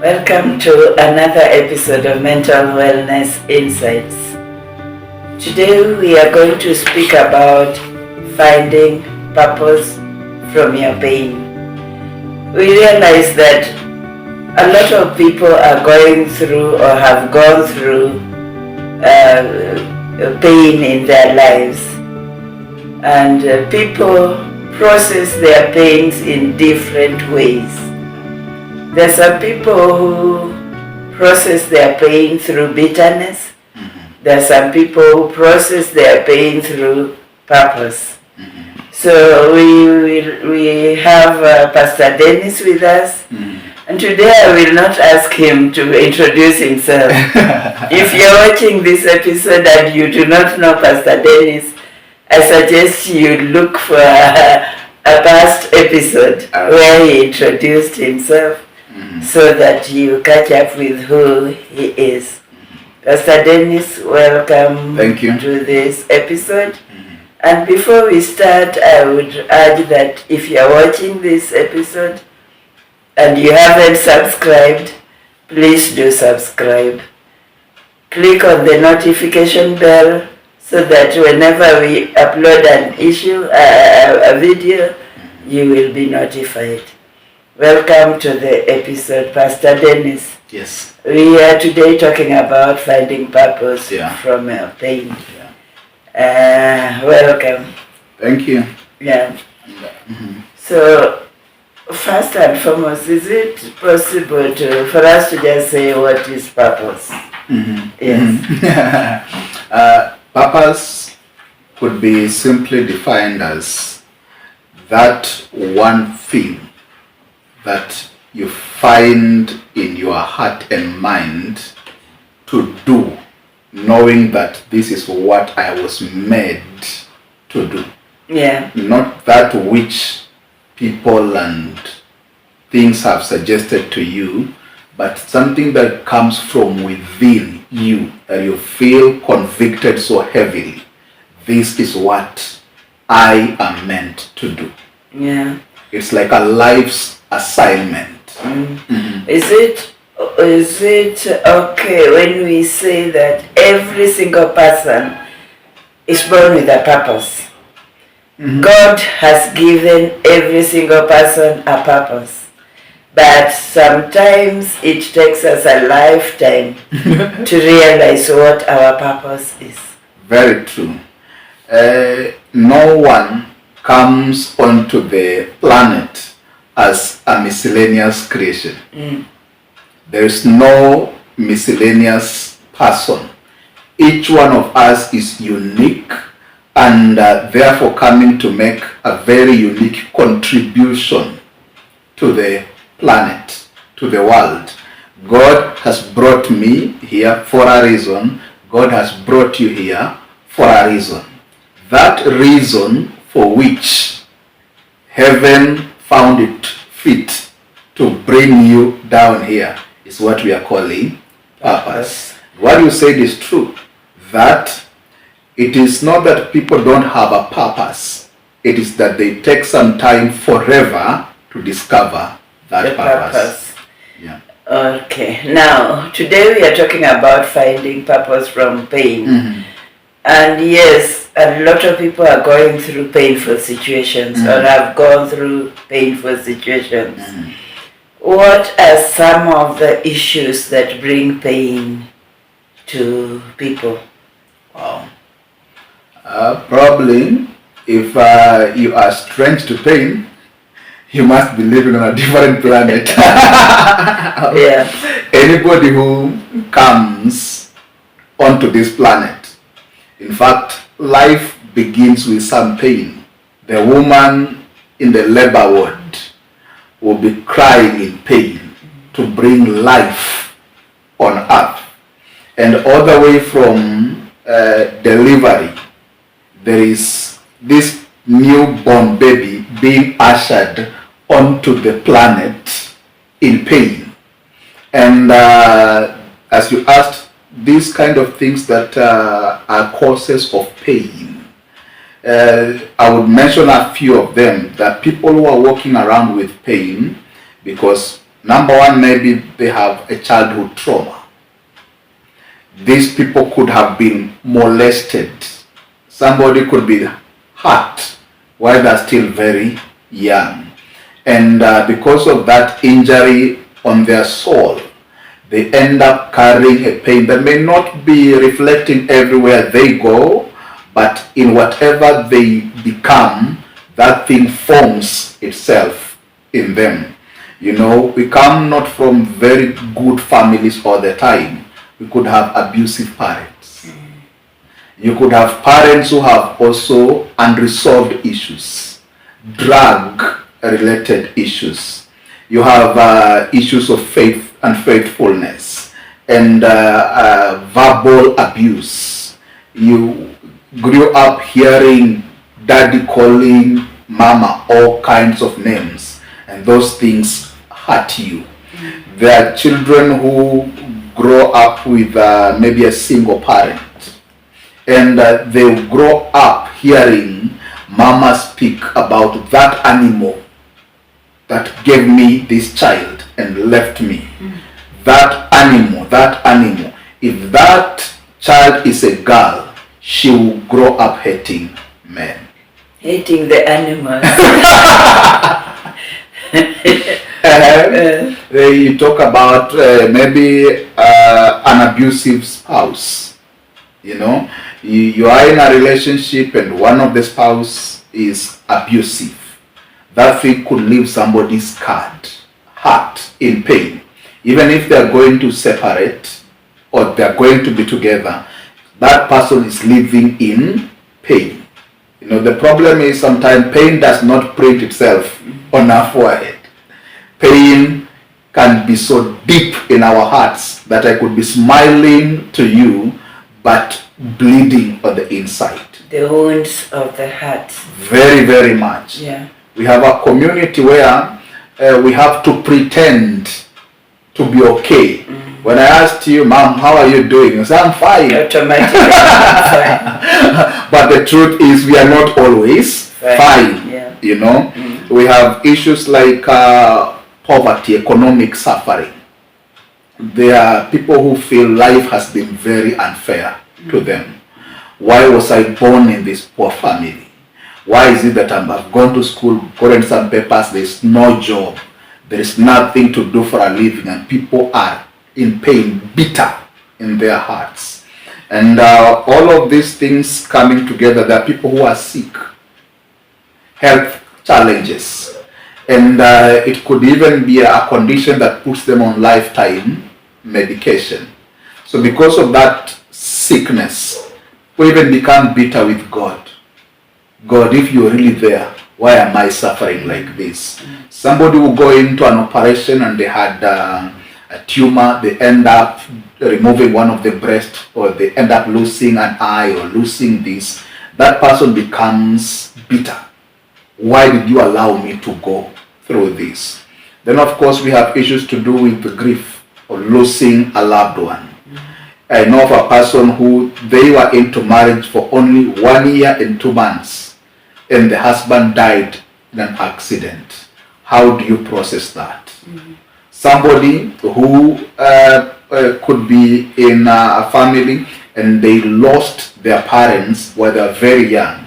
Welcome to another episode of Mental Wellness Insights. Today we are going to speak about finding purpose from your pain. We realize that a lot of people are going through or have gone through pain in their lives, and people process their pains in different ways. There are some people who process their pain through bitterness. There are some people who process their pain through purpose. So we have Pastor Dennis with us. And today I will not ask him to introduce himself. If you're watching this episode and you do not know Pastor Dennis, I suggest you look for a past episode where he introduced himself, so that you catch up with who he is. Pastor Dennis, welcome Thank you. to this episode. And before we start, I would urge that if you're watching this episode and you haven't subscribed, please do subscribe. Click on the notification bell so that whenever we upload an issue, a video, you will be notified. Welcome to the episode, Pastor Dennis. Yes. We are today talking about finding purpose from your pain. Welcome. Thank you. Yeah. So, first and foremost, is it possible for us to just say what is purpose? Yes. Purpose could be simply defined as that one thing that you find in your heart and mind to do, knowing that this is what I was made to do. Yeah. Not that which people and things have suggested to you, but something that comes from within you, that you feel convicted so heavily. This is what I am meant to do. Yeah. It's like a life's assignment. Is it okay when we say that every single person is born with a purpose? God has given every single person a purpose, but sometimes it takes us a lifetime to realize what our purpose is. Very true. No one comes onto the planet as a miscellaneous creation. There is no miscellaneous person. Each one of us is unique and therefore coming to make a very unique contribution to the planet, to the world. God has brought me here for a reason. God has brought you here for a reason. That reason for which heaven found it fit to bring you down here is what we are calling purpose. What you said is true, that it is not that people don't have a purpose, it is that they take some time forever to discover that purpose. Yeah. Okay, now today we are talking about finding purpose from pain. And yes, a lot of people are going through painful situations or have gone through painful situations. What are some of the issues that bring pain to people? Wow. Probably, if you are strange to pain, you must be living on a different planet. Yeah. Anybody who comes onto this planet, in fact, life begins with some pain. The woman in the labor ward will be crying in pain to bring life on earth. And all the way from delivery, there is this newborn baby being ushered onto the planet in pain. And as you asked, these kind of things that are causes of pain. I would mention a few of them, that people who are walking around with pain because Number one, maybe they have a childhood trauma. These people could have been molested. Somebody could be hurt while they're still very young. And because of that injury on their soul, they end up carrying a pain that may not be reflecting everywhere they go, but in whatever they become, that thing forms itself in them. You know, we come not from very good families all the time. We could have abusive parents. You could have parents who have also unresolved issues, drug-related issues. You have issues of faith and faithfulness, and verbal abuse. You grew up hearing daddy calling mama all kinds of names, and those things hurt you. There are children who grow up with maybe a single parent, and they grow up hearing mama speak about that animal that gave me this child and left me. That animal. If that child is a girl, she will grow up hating men. Hating the animals. You talk about maybe an abusive spouse. You know, you are in a relationship and one of the spouse is abusive. That thing could leave somebody scarred, hurt, in pain. Even if they are going to separate or they are going to be together, that person is living in pain. You know, the problem is sometimes pain does not print itself on our forehead. Pain can be so deep in our hearts that I could be smiling to you, but bleeding on the inside. The wounds of the heart. Very, very much. Yeah. We have a community where we have to pretend to be okay. When I asked you, Mom, how are you doing? You say, I'm fine. Automatically, I'm fine. But the truth is, we are not always fine. Yeah. You know, we have issues like poverty, economic suffering. There are people who feel life has been very unfair to them. Why was I born in this poor family? Why is it that I've gone to school, gotten some papers, there's no job, there is nothing to do for a living, and people are in pain, bitter in their hearts. And all of these things coming together, there are people who are sick, health challenges, and it could even be a condition that puts them on lifetime medication. So because of that sickness, we even become bitter with God. God, if you're really there, why am I suffering like this? Somebody will go into an operation and they had a tumor, they end up removing one of the breasts, or they end up losing an eye or losing this. That person becomes bitter. Why did you allow me to go through this? Then of course we have issues to do with the grief or losing a loved one. I know of a person who they were into marriage for only 1 year and 2 months, and the husband died in an accident. How do you process that? Somebody who could be in a family and they lost their parents when they were very young,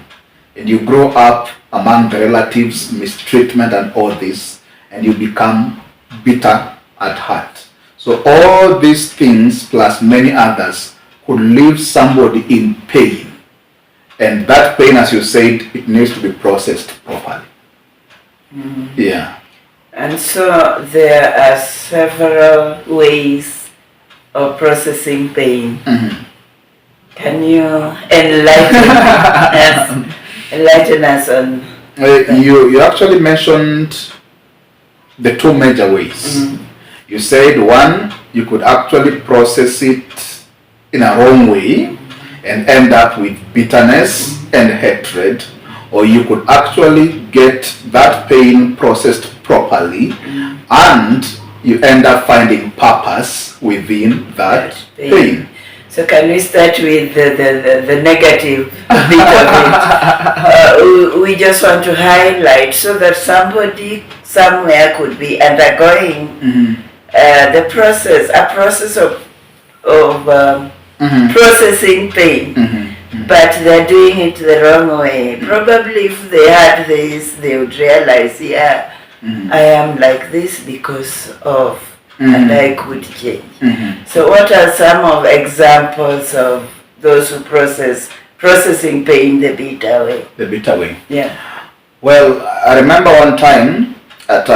and you grow up among the relatives, mistreatment and all this, and you become bitter at heart. So all these things plus many others could leave somebody in pain. And that pain, as you said, it needs to be processed properly. Yeah. And so there are several ways of processing pain. Can you enlighten us on you actually mentioned the two major ways. You said one, you could actually process it in a wrong way and end up with bitterness and hatred, or you could actually get that pain processed properly and you end up finding purpose within that pain. So can we start with the negative bit of it? We just want to highlight so that somewhere could be undergoing a process of processing pain, but they're doing it the wrong way. Probably if they had this, they would realize, I am like this because of, and I could change. So what are some of examples of those who processing pain the bitter way? The bitter way. Yeah. Well, I remember one time at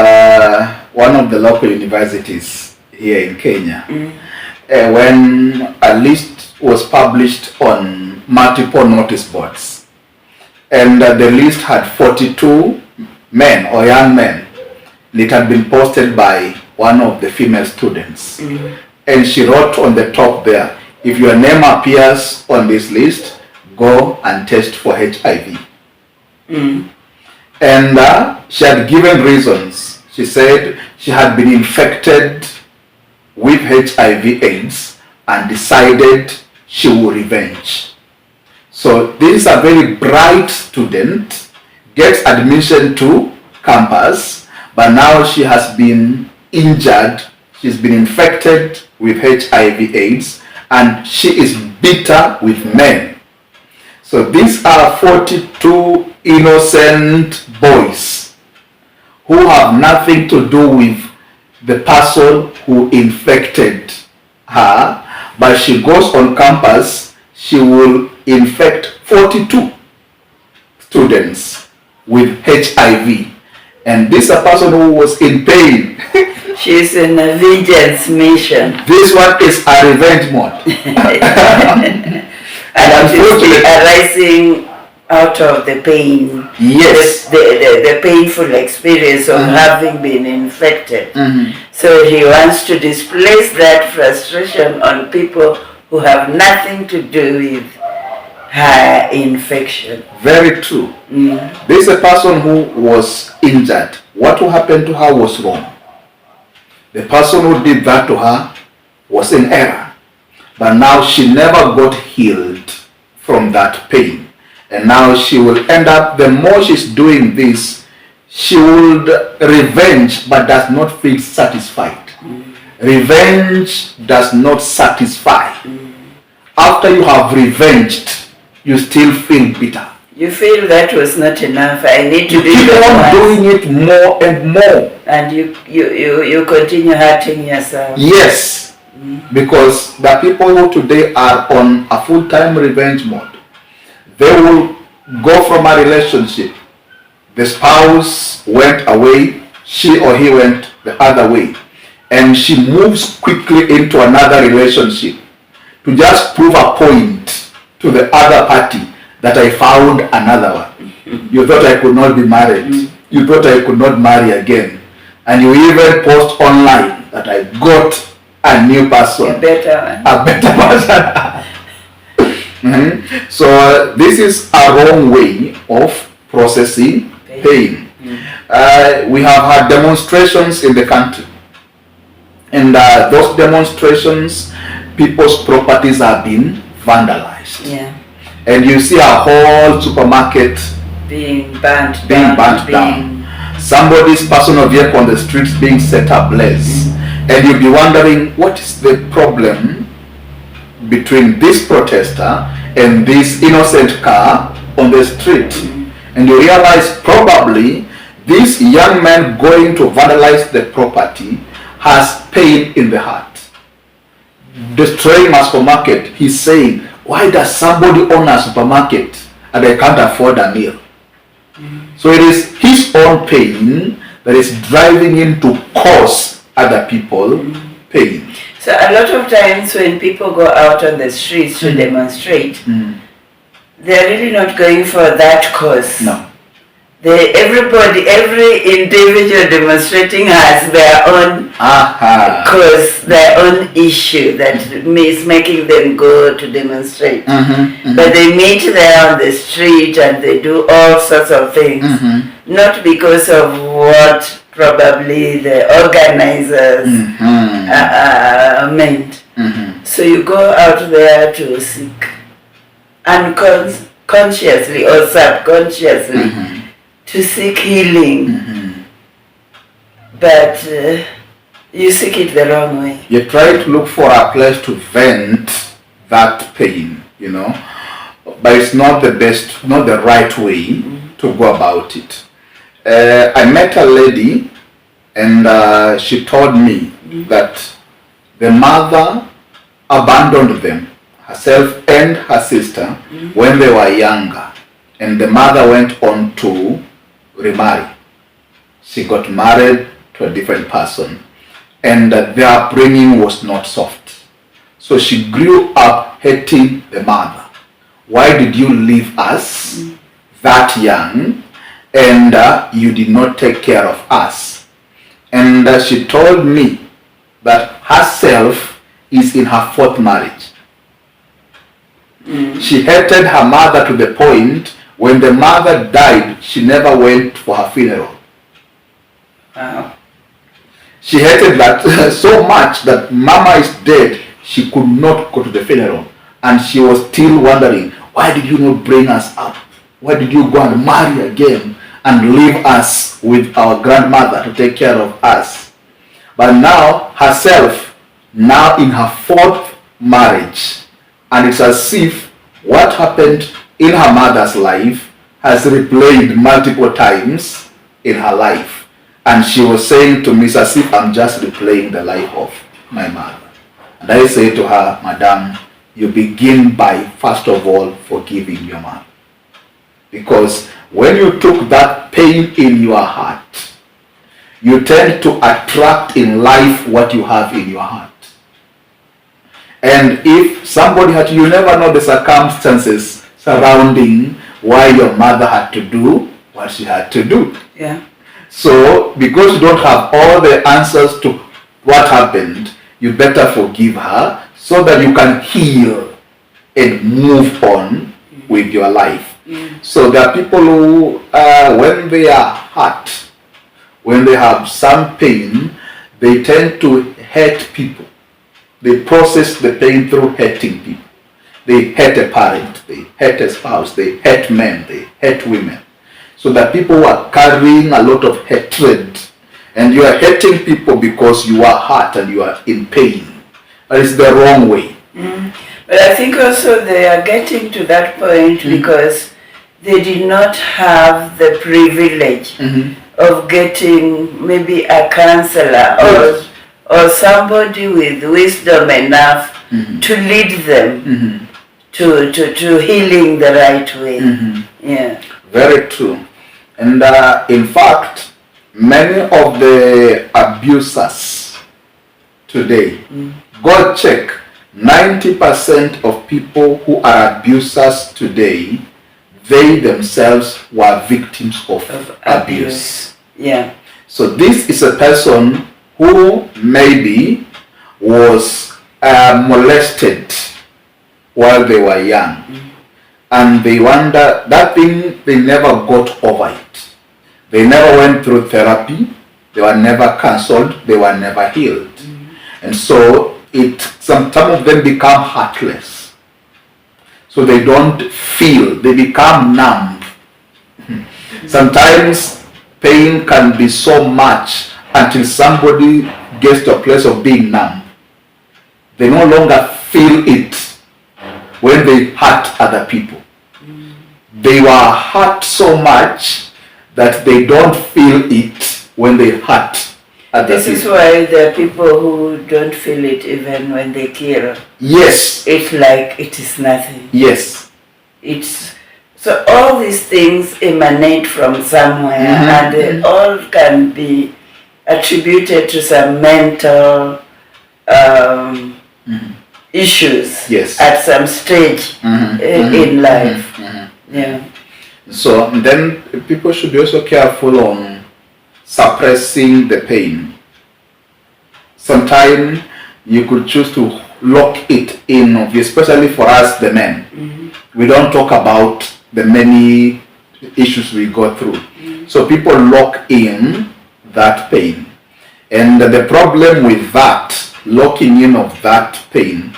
one of the local universities here in Kenya, when a list was published on multiple notice boards, and the list had 42 men or young men, and it had been posted by one of the female students, and she wrote on the top there, if your name appears on this list, go and test for HIV. And she had given reasons. She said she had been infected with HIV/AIDS and decided she would revenge. So this is a very bright student, gets admission to campus, but now she has been injured, she's been infected with HIV/AIDS, and she is bitter with men. So these are 42 innocent boys who have nothing to do with the person who infected her, but she goes on campus, she will infect 42 students with HIV. And this is a person who was in pain. She's in a vengeance mission. This one is a revenge mode. And unfortunately, arising out of the pain. Yes. The painful experience of having been infected. So he wants to displace that frustration on people who have nothing to do with her infection. Very true. This is a person who was injured. What happened to her was wrong. The person who did that to her was in error. But now she never got healed from that pain. And now she will end up, the more she's doing this, she will revenge but does not feel satisfied. Revenge does not satisfy. After you have revenged, you still feel bitter. You feel that was not enough. I need to do keep on doing it more and more. And you continue hurting yourself. Yes. Because the people who today are on a full-time revenge mode, they will go from a relationship. The spouse went away, she or he went the other way, and she moves quickly into another relationship to just prove a point to the other party that I found another one. You thought I could not be married. You thought I could not marry again. And you even post online that I got a new person. A better one. A better person. So this is a wrong way of processing pain. We have had demonstrations in the country. And those demonstrations, people's properties have been vandalized. Yeah. And you see a whole supermarket being burnt down. Somebody's personal vehicle on the streets being set ablaze. And you'll be wondering, what is the problem between this protester and this innocent car on the street? And you realize probably this young man going to vandalize the property has pain in the heart. Destroying a supermarket, he's saying, why does somebody own a supermarket and they can't afford a meal? So it is his own pain that is driving him to cause other people pain. So a lot of times when people go out on the streets to demonstrate, they're really not going for that cause. No. Every individual demonstrating has their own cause, their own issue that is making them go to demonstrate. But they meet there on the street and they do all sorts of things, not because of what probably the organizers meant. So you go out there to seek unconsciously or subconsciously to seek healing. but you seek it the wrong way. You try to look for a place to vent that pain, you know, but it's not the best, not the right way to go about it. I met a lady, and she told me that the mother abandoned them, herself and her sister, when they were younger, and the mother went on to remarry. She got married to a different person, and their upbringing was not soft. So she grew up hating the mother. Why did you leave us that young, and you did not take care of us? And she told me that herself is in her fourth marriage. She hated her mother to the point when the mother died, she never went for her funeral. Wow. She hated that so much that mama is dead, she could not go to the funeral. And she was still wondering, why did you not bring us up? Why did you go and marry again and leave us with our grandmother to take care of us? But now, herself, now in her fourth marriage, and it's as if what happened in her mother's life has replayed multiple times in her life. And she was saying to me, it's as if I'm just replaying the life of my mother. And I say to her, Madam, you begin by, first of all, forgiving your mother. Because when you took that pain in your heart, you tend to attract in life what you have in your heart. And if somebody had, you never know the circumstances surrounding why your mother had to do what she had to do. Yeah. So, because you don't have all the answers to what happened, you better forgive her so that you can heal and move on with your life. So there are people who, when they are hurt, when they have some pain, they tend to hate people. They process the pain through hating people. They hate a parent, they hate a spouse, they hate men, they hate women. So that people who are carrying a lot of hatred, and you are hating people because you are hurt and you are in pain. But it's the wrong way. But I think also they are getting to that point because they did not have the privilege of getting maybe a counselor or somebody with wisdom enough to lead them to healing the right way. Yeah. Very true. And in fact, many of the abusers today, go check, 90% of people who are abusers today, they themselves were victims of abuse. Yeah. So this is a person who maybe was molested while they were young. And they wonder, that thing, they never got over it. They never went through therapy. They were never counseled. They were never healed. And so some of them become heartless. So they don't feel, they become numb. Sometimes pain can be so much until somebody gets to a place of being numb. They no longer feel it when they hurt other people. They were hurt so much that they don't feel it when they hurt other people. This is why there are people who don't feel it even when they kill. Yes. It's like it is nothing. Yes. So all these things emanate from somewhere and they all can be attributed to some mental issues at some stage in life. Yeah. So then people should be also careful on suppressing the pain. Sometimes you could choose to lock it in, especially for us the men. We don't talk about the many issues we go through. So people lock in that pain. And the problem with that, locking in of that pain,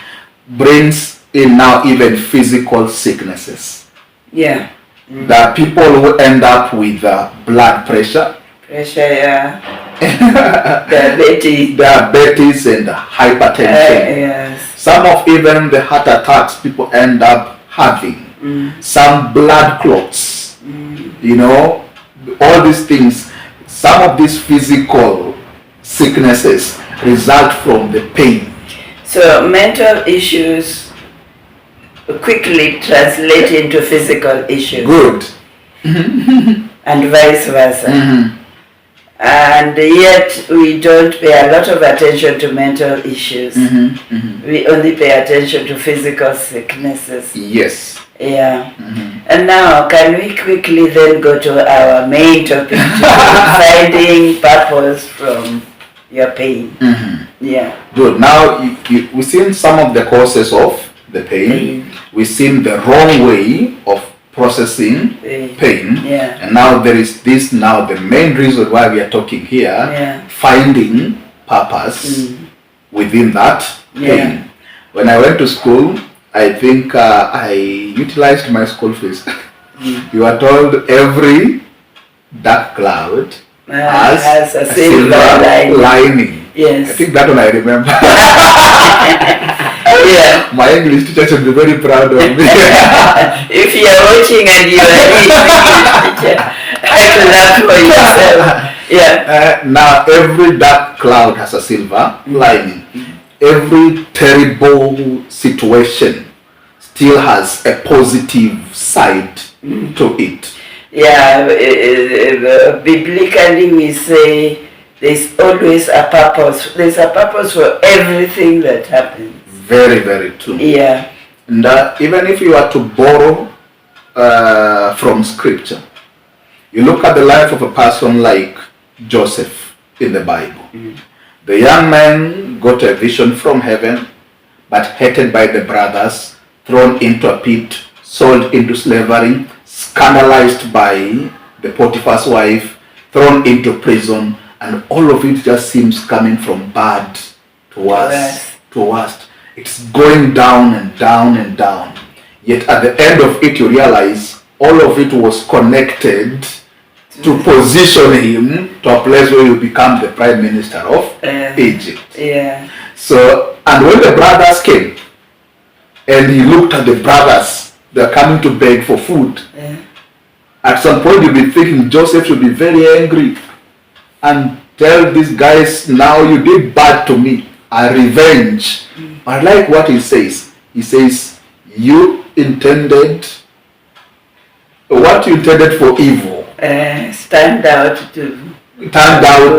brings in now even physical sicknesses. Yeah. There are people who end up with blood pressure. Yeah. diabetes and hypertension. Yes. Some of even the heart attacks people end up having. Some blood clots. You know, all these things. Some of these physical sicknesses result from the pain. So mental issues quickly translate into physical issues. Good. And vice versa. And yet we don't pay a lot of attention to mental issues. We only pay attention to physical sicknesses. Yes. Yeah. And now, can we quickly then go to our main topic, finding purpose from your pain? Yeah. Good. Now, we've seen some of the causes of the pain. We've seen the wrong way of processing pain. Yeah. And now there is this, now the main reason why we are talking here, Yeah. finding purpose within that pain. When I went to school, I think I utilized my school fees. You are told every dark cloud has a silver lining. Yes. I think that one I remember. Yeah. My English teacher should be very proud of me. If you are watching and you are an English teacher, clap for yourself. Yeah. Now every dark cloud has a silver lining. Every terrible situation still has a positive side to it. Yeah, biblically we say there's always a purpose. There's a purpose for everything that happens. Very, very true. Yeah. And even if you are to borrow from scripture, you look at the life of a person like Joseph in the Bible. The young man got a vision from heaven, but hated by the brothers, thrown into a pit, sold into slavery, scandalized by the Potiphar's wife, thrown into prison, and all of it just seems coming from bad to worse. It's going down and down and down. Yet at the end of it, you realize all of it was connected to position him to a place where you become the prime minister of Egypt. Yeah. So, and when the brothers came, and he looked at the brothers, they're coming to beg for food. At some point you'll be thinking Joseph should be very angry and tell these guys, now you did bad to me, a revenge. I like what he says. He says, you intended, what you intended for evil turned out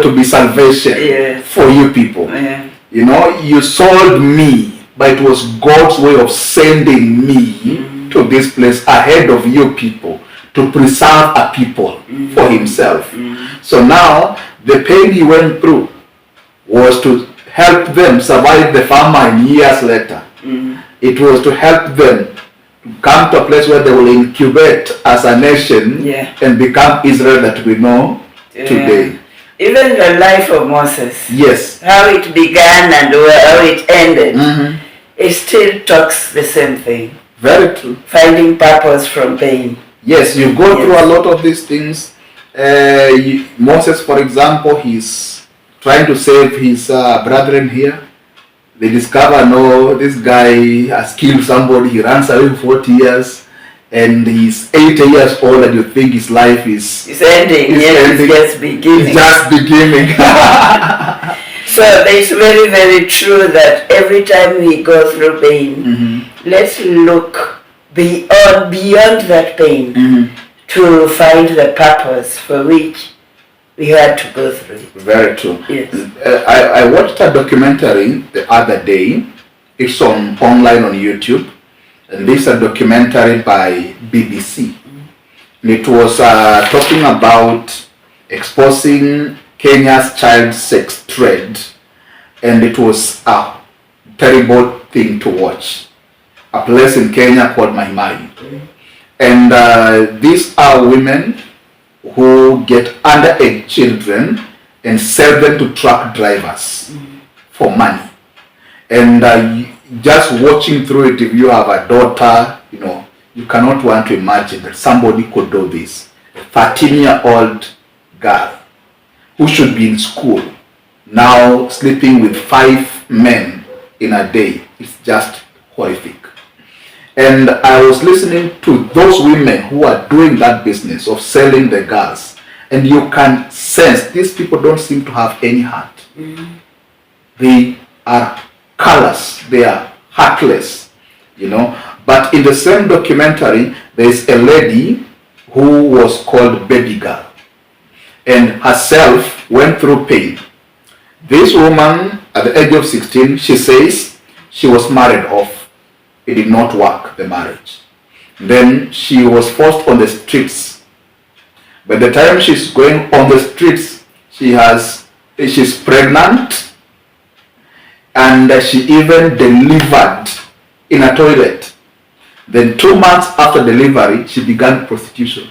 to be salvation for you people. You know, you sold me, but it was God's way of sending me to this place ahead of you people to preserve a people for himself. So now the pain he went through was to help them survive the famine years later. It was to help them come to a place where they will incubate as a nation and become Israel that we know today. Even the life of Moses, yes, how it began and how it ended, it still talks the same thing. Very true. Finding purpose from pain. Yes, you go through a lot of these things. Moses, for example, he's trying to save his brethren here. They discover, no, this guy has killed somebody. He runs away for 40 years. And he's 80 years old, and you think his life is ending. It's just beginning. It's just beginning. So it's very, very true that every time we go through pain, let's look beyond that pain to find the purpose for which we had to go through it. Very true. Yes. I watched a documentary the other day. It's online on YouTube. And this is a documentary by BBC. And it was talking about exposing Kenya's child sex trade. And it was a terrible thing to watch. A place in Kenya called Mai Mai. And these are women who get underage children and sell them to truck drivers for money. And just watching through it, if you have a daughter, you know, you cannot want to imagine that somebody could do this. A 13-year-old girl who should be in school now sleeping with 5 men in a day. It's just horrific. And I was listening to those women who are doing that business of selling the girls, and you can sense these people don't seem to have any heart. They are callous, they are heartless, you know. But in the same documentary, there is a lady who was called Baby Girl, and herself went through pain. This woman, at the age of 16, she says she was married off. It did not work, the marriage. Then she was forced on the streets. By the time she's going on the streets, she's pregnant, and she even delivered in a toilet. Then 2 months after delivery, she began prostitution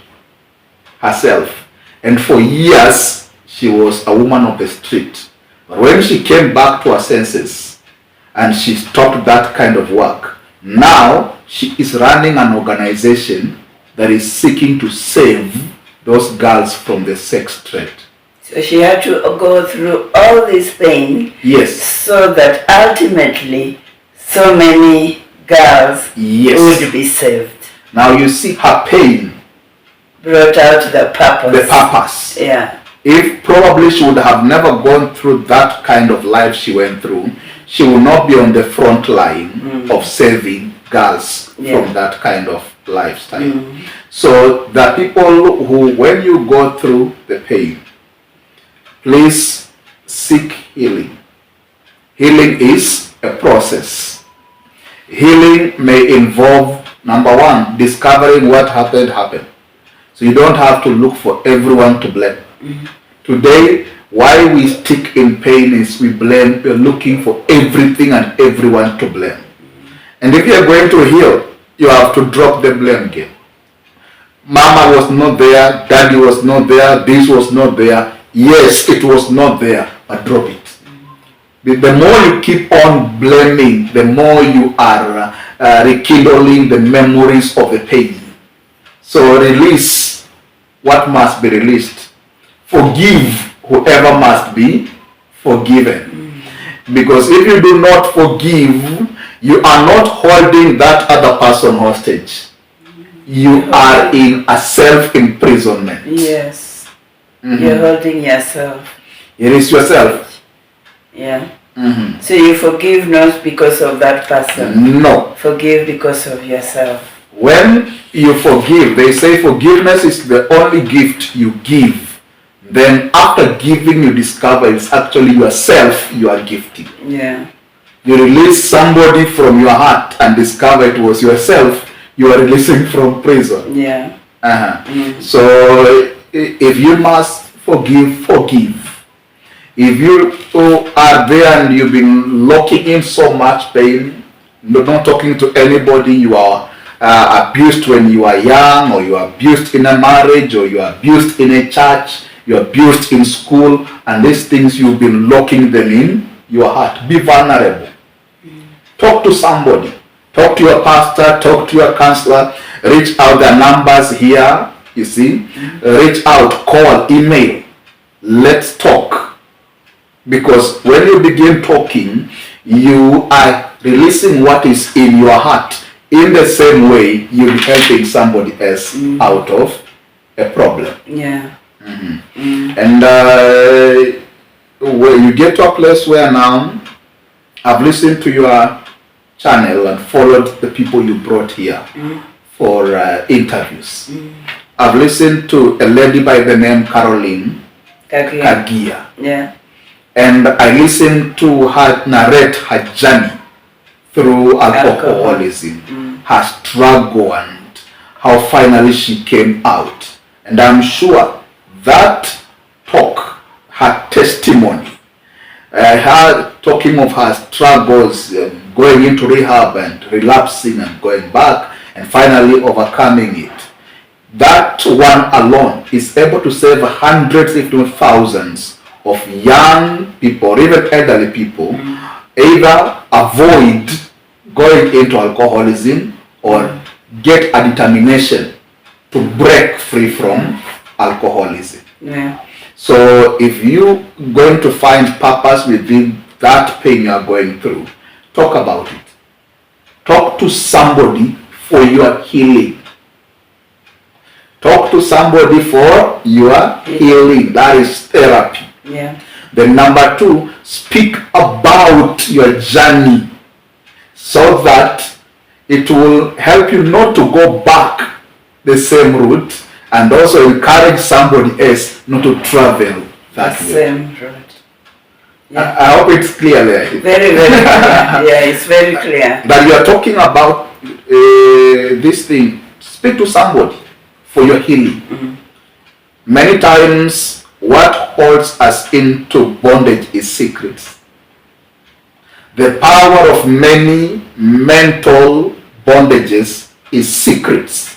herself. And for years, she was a woman of the street. But when she came back to her senses and she stopped that kind of work, now she is running an organization that is seeking to save those girls from the sex trade. So she had to go through all this pain. Yes. So that ultimately so many girls would be saved. Now you see her pain brought out the purpose. The purpose. Yeah. If probably she would have never gone through that kind of life she went through, she will not be on the front line of saving girls from that kind of lifestyle. So the people who, when you go through the pain, please seek healing. Healing is a process. Healing may involve, number one, discovering what happened. So you don't have to look for everyone to blame. Today, why we stick in pain is we're looking for everything and everyone to blame. And if you're going to heal, you have to drop the blame game. Mama was not there, daddy was not there, this was not there. Yes, it was not there, but drop it. The more you keep on blaming, the more you are rekindling the memories of the pain. So release what must be released. Forgive whoever must be forgiven. Because if you do not forgive, you are not holding that other person hostage. You are in a self-imprisonment. Yes. You're holding yourself. It is yourself. Yeah. So you forgive not because of that person. No. Forgive because of yourself. When you forgive, they say forgiveness is the only gift you give. Then after giving, you discover it's actually yourself you are gifting. Yeah. You release somebody from your heart and discover it was yourself you are releasing from prison. Yeah. So if you must forgive, forgive. If you are there and you've been locking in so much pain, not talking to anybody, you are abused when you are young, or you are abused in a marriage, or you are abused in a church, you are abused in school, and these things you've been locking them in your heart. Be vulnerable. Talk to somebody. Talk to your pastor, talk to your counselor, reach out, the numbers here, you see. Reach out, call, email. Let's talk. Because when you begin talking, you are releasing what is in your heart. In the same way, you're helping somebody else out of a problem. Yeah. And when you get to a place where now, I've listened to your channel and followed the people you brought here for interviews. I've listened to a lady by the name Caroline Kagia. Yeah. And I listened to her narrate her journey through alcoholism, her struggle, and how finally she came out. And I'm sure that talk, her testimony, her talking of her struggles, going into rehab and relapsing and going back and finally overcoming it, that one alone is able to save hundreds, if not thousands, of young people or even elderly people, either avoid going into alcoholism or get a determination to break free from alcoholism. Yeah. So if you going to find purpose within that pain you are going through, talk about it. Talk to somebody for your healing. Talk to somebody for your healing. That is therapy. Yeah. Then number 2, speak about your journey so that it will help you not to go back the same route, and also encourage somebody else not to travel that way. Same route. Yeah. I hope it's clear there. Very, very clear. Yeah, it's very clear. But you are talking about this thing. Speak to somebody for your healing. Mm-hmm. Many times, what holds us into bondage is secrets. The power of many mental bondages is secrets.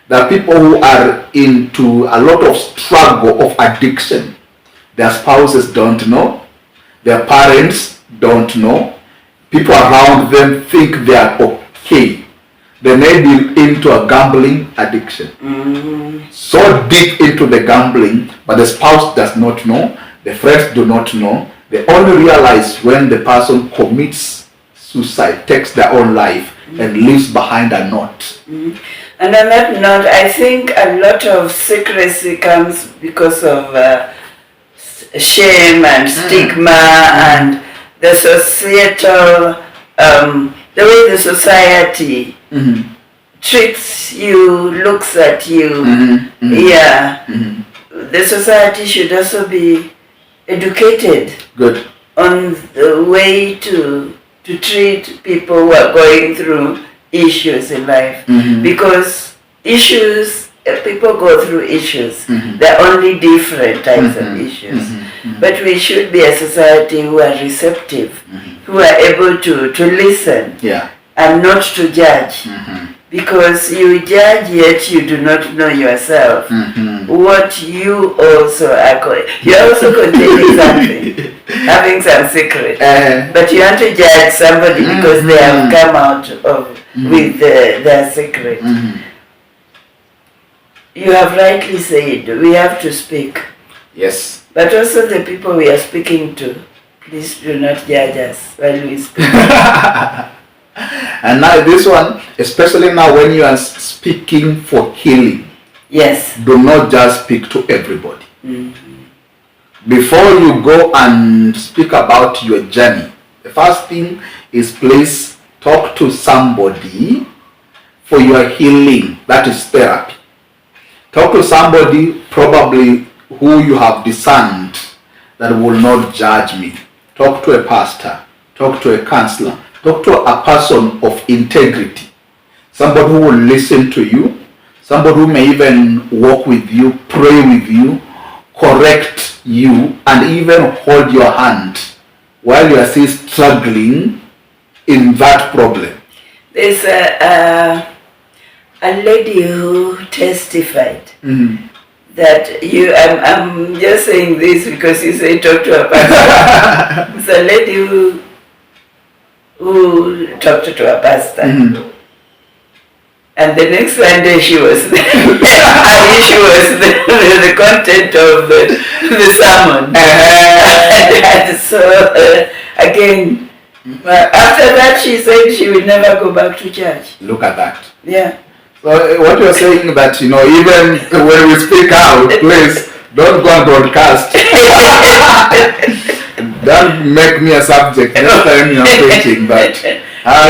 There are people who are into a lot of struggle of addiction. Their spouses don't know. Their parents don't know. People around them think they are okay. They may be into a gambling addiction. Mm-hmm. So deep into the gambling, but the spouse does not know. The friends do not know. They only realize when the person commits suicide, takes their own life, and leaves behind a note. Mm-hmm. And on that note, I think a lot of secrecy comes because of shame and stigma and the societal, the way the society treats you, looks at you. Yeah. The society should also be educated Good. on the way to treat people who are going through issues in life. Because people go through issues. There are only different types of issues. But we should be a society who are receptive, who are able to listen and not to judge. Because you judge yet you do not know yourself. What you also are you're also containing something, having some secret. But you want to judge somebody because they have come out of with their secret. You have rightly said, we have to speak. Yes. But also the people we are speaking to, please do not judge us while we speak. And now this one, especially now when you are speaking for healing, Yes. do not just speak to everybody. Before you go and speak about your journey, the first thing is please talk to somebody for your healing. That is therapy. Talk to somebody probably who you have discerned that will not judge me. Talk to a pastor. Talk to a counselor. Talk to a person of integrity. Somebody who will listen to you. Somebody who may even walk with you, pray with you, correct you, and even hold your hand while you are still struggling in that problem. There's a lady who testified that I'm just saying this because you say talk to a pastor. It's a lady who talked to a pastor. And the next Sunday she was there. She was the content of the sermon. And so again, after that she said she will never go back to church. Look at that. Yeah. So what you're saying that, even when we speak out, please don't go and broadcast. Don't make me a subject next time you're preaching, but on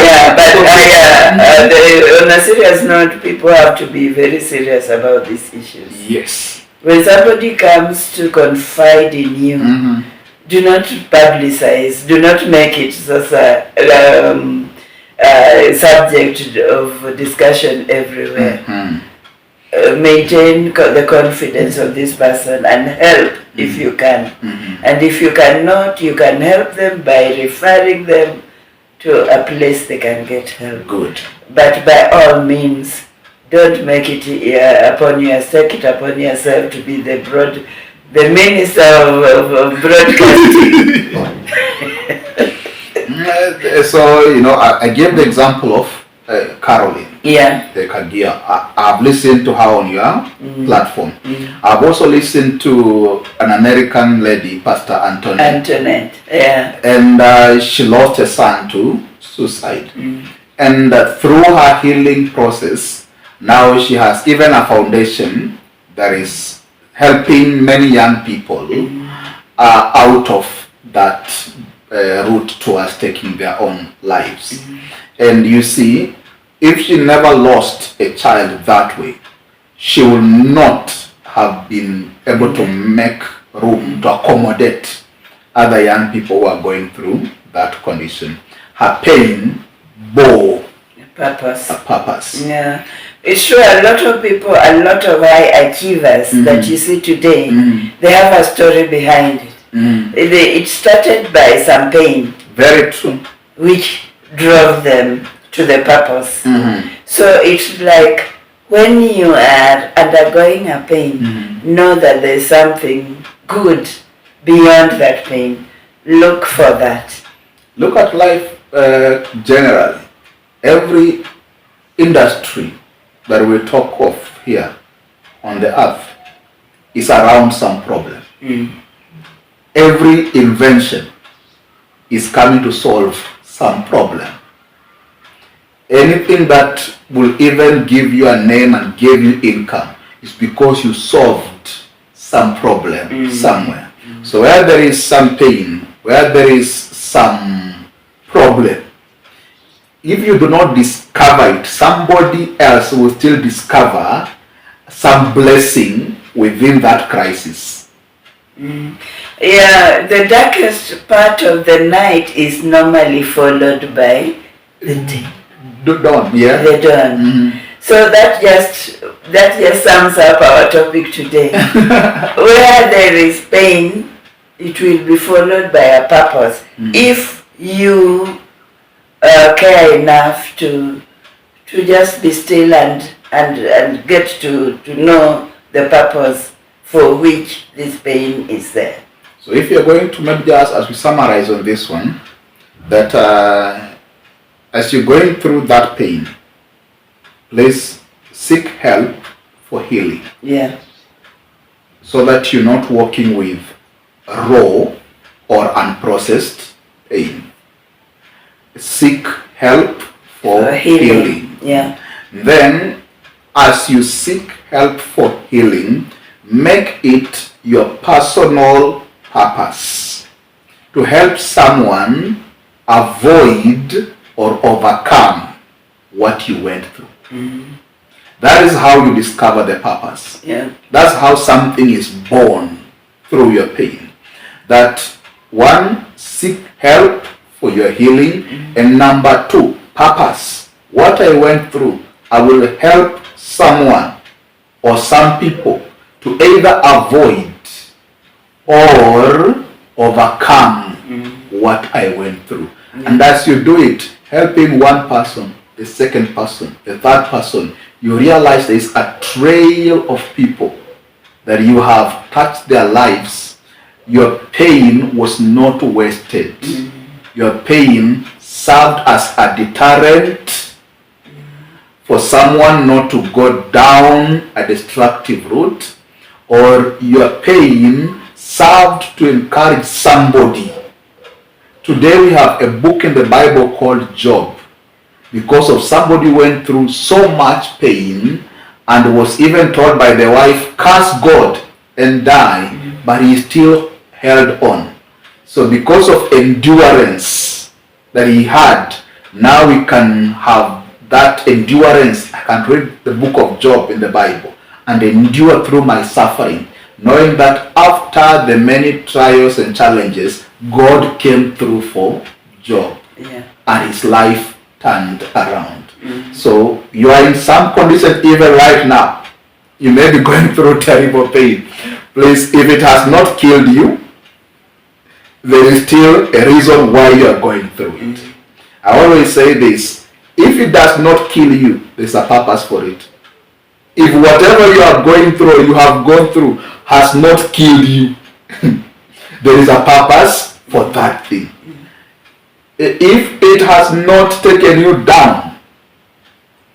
a serious note, people have to be very serious about these issues. Yes. When somebody comes to confide in you, do not publicize, do not make it as a subject of discussion everywhere. Maintain the confidence of this person and help if you can. And if you cannot, you can help them by referring them to a place they can get help. Good. But by all means, don't make it take it upon yourself to be the minister of broadcasting. So, I gave the example of Caroline. Yeah. Kagia. I've listened to her on your platform. I've also listened to an American lady, Pastor Antoinette. Yeah. And she lost her son to suicide. And through her healing process, now she has even a foundation that is helping many young people out of that route towards taking their own lives. And you see, if she never lost a child that way, she will not have been able to make room to accommodate other young people who are going through that condition. Her pain bore Purpose. a purpose. Yeah. It's true, a lot of people, a lot of high achievers that you see today, they have a story behind it. It started by some pain. Very true. Which drove them to the purpose. So it's like when you are undergoing a pain, know that there's something good beyond that pain. Look for that. Look at life generally. Every industry that we talk of here on the earth is around some problem. Every invention is coming to solve some problem. Anything that will even give you a name and give you income is because you solved some problem somewhere. So where there is some pain, where there is some problem, if you do not discover it, somebody else will still discover some blessing within that crisis. Yeah, the darkest part of the night is normally followed by the day. The dawn, yeah? The dawn. So that just sums up our topic today. Where there is pain, it will be followed by a purpose. If you care enough to just be still and get to know the purpose for which this pain is there. So if you're going to maybe just as we summarize on this one, that as you're going through that pain, please seek help for healing. Yeah. So that you're not walking with raw or unprocessed pain. Seek help for healing. Yeah. Then, as you seek help for healing, make it your personal purpose to help someone avoid or overcome what you went through. That is how you discover the purpose. Yeah. That's how something is born through your pain. That one, seek help for your healing, and number two, purpose. What I went through, I will help someone or some people to either avoid or overcome what I went through. And as you do it, helping one person, the second person, the third person, you realize there is a trail of people that you have touched their lives. Your pain was not wasted. Your pain served as a deterrent for someone not to go down a destructive route, or your pain served to encourage somebody. Today we have a book in the Bible called Job, because of somebody who went through so much pain and was even told by the wife, curse God and die, but he still held on. So because of endurance that he had, now we can have that endurance. I can read the book of Job in the Bible and endure through my suffering, knowing that after the many trials and challenges, God came through for Job, and his life turned around. So you are in some condition even right now. You may be going through terrible pain. Please, if it has not killed you, there is still a reason why you are going through it. I always say this: if it does not kill you, there's a purpose for it. If whatever you are going through or you have gone through has not killed you, there is a purpose for that thing. If it has not taken you down,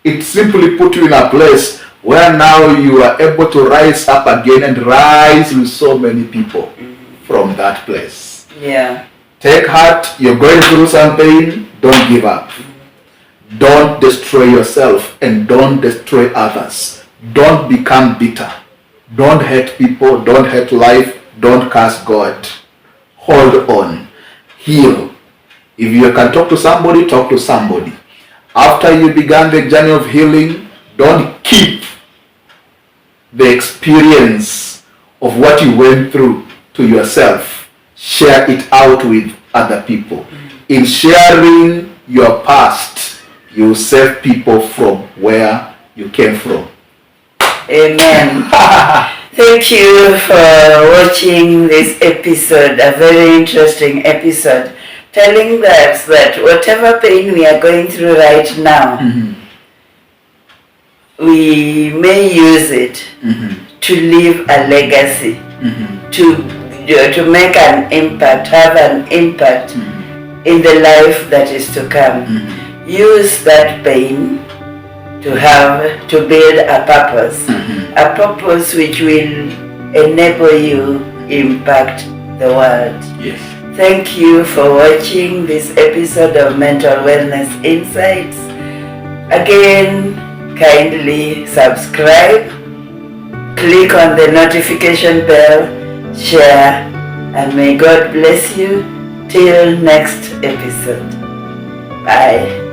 It simply put you in a place where now you are able to rise up again and rise with so many people from that place. Yeah. Take heart, you're going through some pain, don't give up. Don't destroy yourself and don't destroy others. Don't become bitter. Don't hate people, don't hate life, don't curse God. Hold on. Heal. If you can talk to somebody, talk to somebody. After you began the journey of healing, don't keep the experience of what you went through to yourself. Share it out with other people. In sharing your past, you save people from where you came from. Amen. Thank you for watching this episode, a very interesting episode, telling us that whatever pain we are going through right now, we may use it to leave a legacy, to make an impact, have an impact in the life that is to come. Use that pain to build a purpose which will enable you impact the world. Yes. Thank you for watching this episode of Mental Wellness Insights. Again, kindly subscribe, click on the notification bell, share, and may God bless you till next episode. Bye.